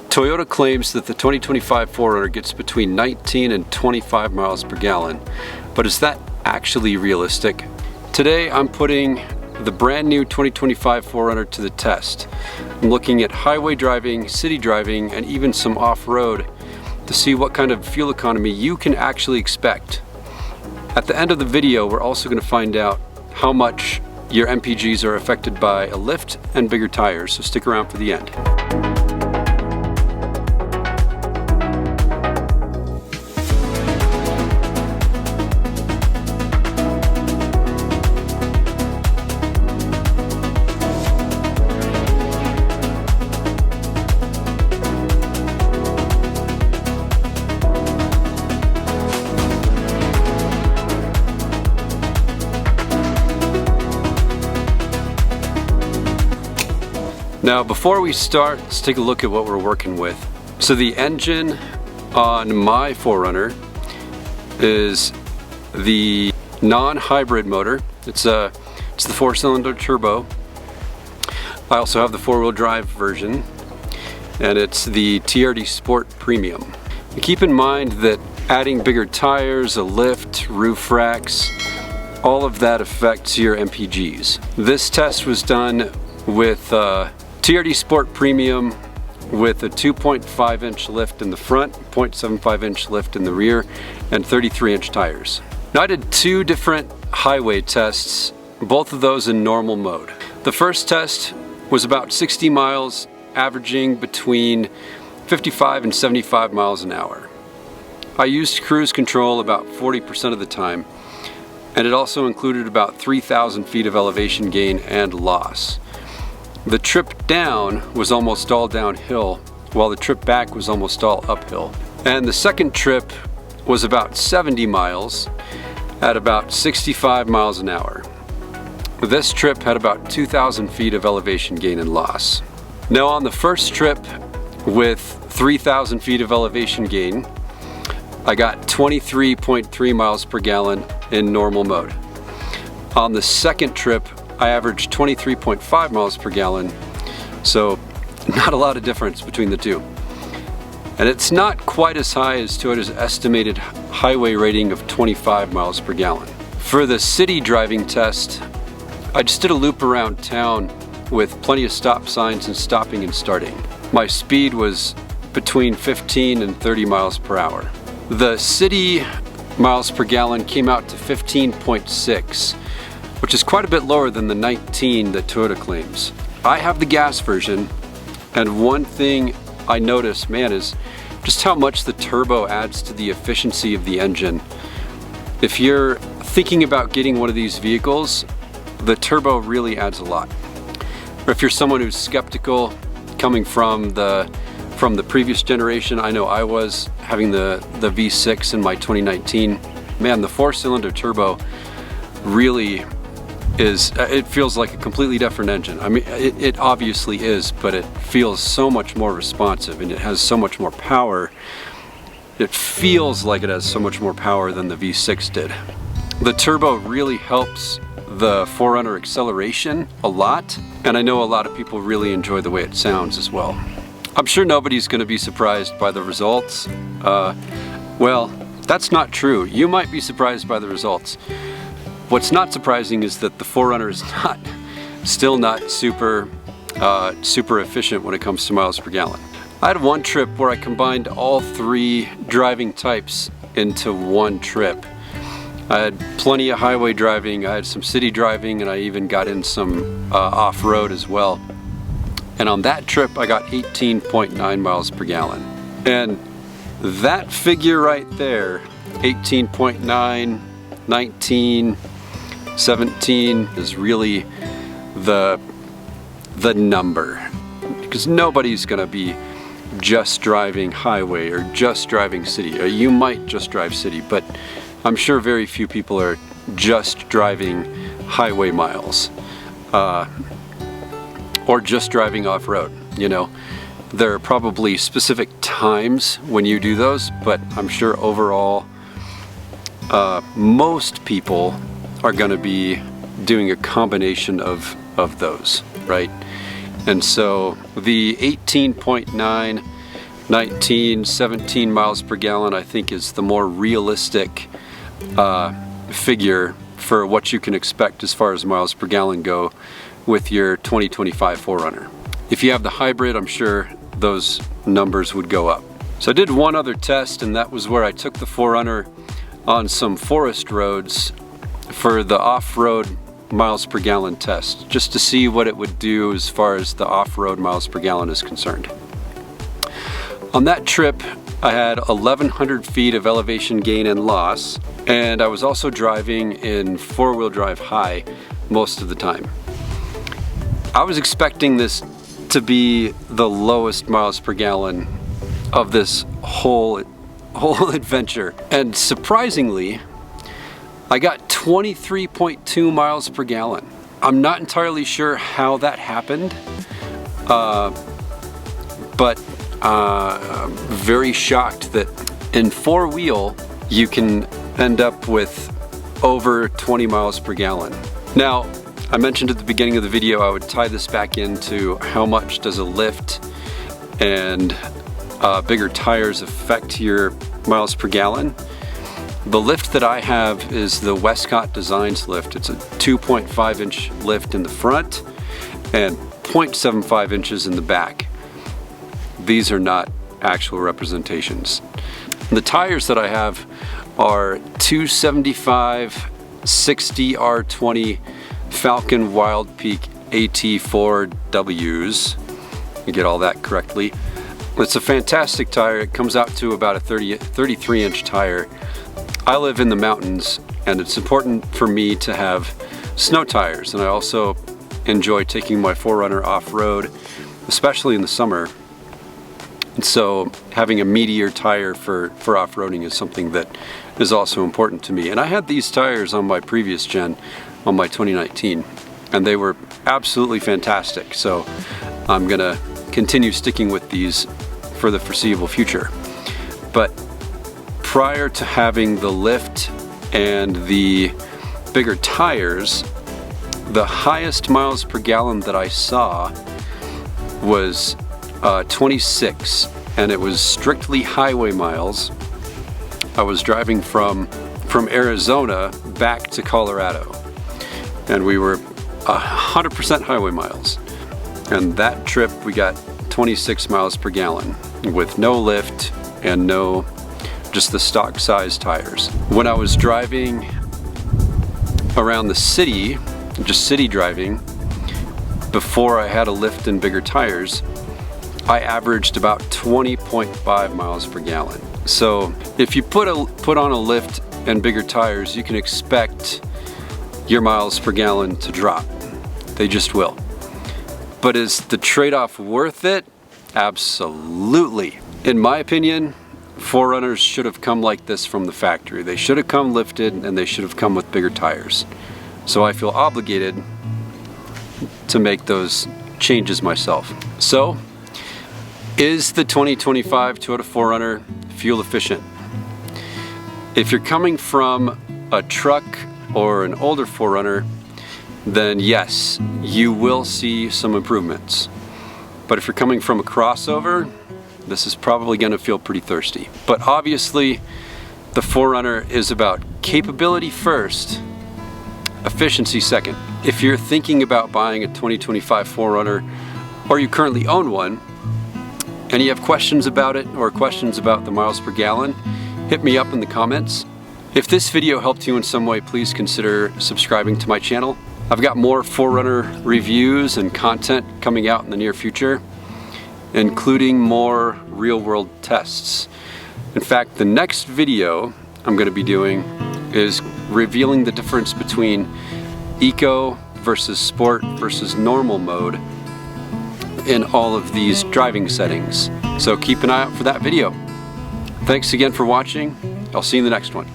Toyota claims that the 2025 4Runner gets between 19 and 25 miles per gallon, but is that actually realistic? Today I'm putting the brand new 2025 4Runner to the test. I'm looking at highway driving, city driving, and even some off-road to see what kind of fuel economy you can actually expect. At the end of the video, we're also going to find out how much your MPGs are affected by a lift and bigger tires, so stick around for the end. Now before we start, let's take a look at what we're working with. So the engine on my 4Runner is the non-hybrid motor. It's the 4-cylinder turbo. I also have the 4-wheel drive version, and it's the TRD Sport Premium. And keep in mind that adding bigger tires, a lift, roof racks, all of that affects your MPGs. This test was done with TRD Sport Premium with a 2.5 inch lift in the front, 0.75 inch lift in the rear, and 33 inch tires. Now I did two different highway tests, both of those in normal mode. The first test was about 60 miles, averaging between 55 and 75 miles an hour. I used cruise control about 40% of the time, and it also included about 3,000 feet of elevation gain and loss. The trip down was almost all downhill, while the trip back was almost all uphill. And the second trip was about 70 miles at about 65 miles an hour. This trip had about 2,000 feet of elevation gain and loss. Now on the first trip with 3,000 feet of elevation gain, I got 23.3 miles per gallon in normal mode. On the second trip, I averaged 23.5 miles per gallon, so not a lot of difference between the two. And it's not quite as high as Toyota's estimated highway rating of 25 miles per gallon. For the city driving test, I just did a loop around town with plenty of stop signs and stopping and starting. My speed was between 15 and 30 miles per hour. The city miles per gallon came out to 15.6. which is quite a bit lower than the 19 that Toyota claims. I have the gas version, and one thing I noticed, man, is just how much the turbo adds to the efficiency of the engine. If you're thinking about getting one of these vehicles, the turbo really adds a lot. Or if you're someone who's skeptical coming from the previous generation, I know I was, having the V6 in my 2019, man, the 4-cylinder turbo really it feels like a completely different engine. I mean, it obviously is, but it feels so much more responsive and it has so much more power. It feels like it has so much more power than the V6 did. The turbo really helps the 4Runner acceleration a lot, and I know a lot of people really enjoy the way it sounds as well. I'm sure nobody's going to be surprised by the results. Well, that's not true. You might be surprised by the results. What's not surprising is that the 4Runner is still not super efficient when it comes to miles per gallon. I had one trip where I combined all three driving types into one trip. I had plenty of highway driving, I had some city driving, and I even got in some off-road as well. And on that trip I got 18.9 miles per gallon. And that figure right there, 18.9, 19, 17 is really the number, because nobody's gonna be just driving highway or just driving city. Or you might just drive city, but I'm sure very few people are just driving highway miles or just driving off-road. You know, there are probably specific times when you do those, but I'm sure overall most people are going to be doing a combination of those, right? And so the 18.9 19, 17 miles per gallon I think is the more realistic figure for what you can expect as far as miles per gallon go with your 2025 4Runner. If you have the hybrid, I'm sure those numbers would go up. So I did one other test, and that was where I took the 4Runner on some forest roads for the off-road miles per gallon test, just to see what it would do as far as the off-road miles per gallon is concerned. On that trip, I had 1,100 feet of elevation gain and loss, and I was also driving in four-wheel drive high most of the time. I was expecting this to be the lowest miles per gallon of this whole adventure, and surprisingly I got 23.2 miles per gallon. I'm not entirely sure how that happened, but I'm very shocked that in four-wheel you can end up with over 20 miles per gallon. Now, I mentioned at the beginning of the video I would tie this back into how much does a lift and bigger tires affect your miles per gallon. The lift that I have is the Westcott Designs lift. It's a 2.5 inch lift in the front and 0.75 inches in the back. These are not actual representations. The tires that I have are 275 60 R20 Falcon Wild Peak AT4Ws. You get all that correctly. It's a fantastic tire. It comes out to about a 33 inch tire. I live in the mountains, and it's important for me to have snow tires, and I also enjoy taking my 4Runner off-road, especially in the summer. And so having a meatier tire for off-roading is something that is also important to me. And I had these tires on my previous gen, on my 2019, and they were absolutely fantastic. So I'm gonna continue sticking with these for the foreseeable future. But prior to having the lift and the bigger tires, the highest miles per gallon that I saw was 26, and it was strictly highway miles. I was driving from Arizona back to Colorado, and we were 100% highway miles. And that trip we got 26 miles per gallon with no lift and just the stock size tires. When I was driving around the city, just city driving, before I had a lift and bigger tires, I averaged about 20.5 miles per gallon. So if you put on a lift and bigger tires, you can expect your miles per gallon to drop. They just will. But is the trade-off worth it? Absolutely. In my opinion, 4Runners should have come like this from the factory. They should have come lifted, and they should have come with bigger tires. So I feel obligated to make those changes myself. So, is the 2025 Toyota 4Runner fuel efficient? If you're coming from a truck or an older 4Runner, then yes, you will see some improvements. But if you're coming from a crossover, this is probably going to feel pretty thirsty. But obviously, the 4Runner is about capability first, efficiency second. If you're thinking about buying a 2025 4Runner, or you currently own one, and you have questions about it or questions about the miles per gallon, hit me up in the comments. If this video helped you in some way, please consider subscribing to my channel. I've got more 4Runner reviews and content coming out in the near future, including more real-world tests. In fact, the next video I'm going to be doing is revealing the difference between eco versus sport versus normal mode in all of these driving settings. So keep an eye out for that video. Thanks again for watching. I'll see you in the next one.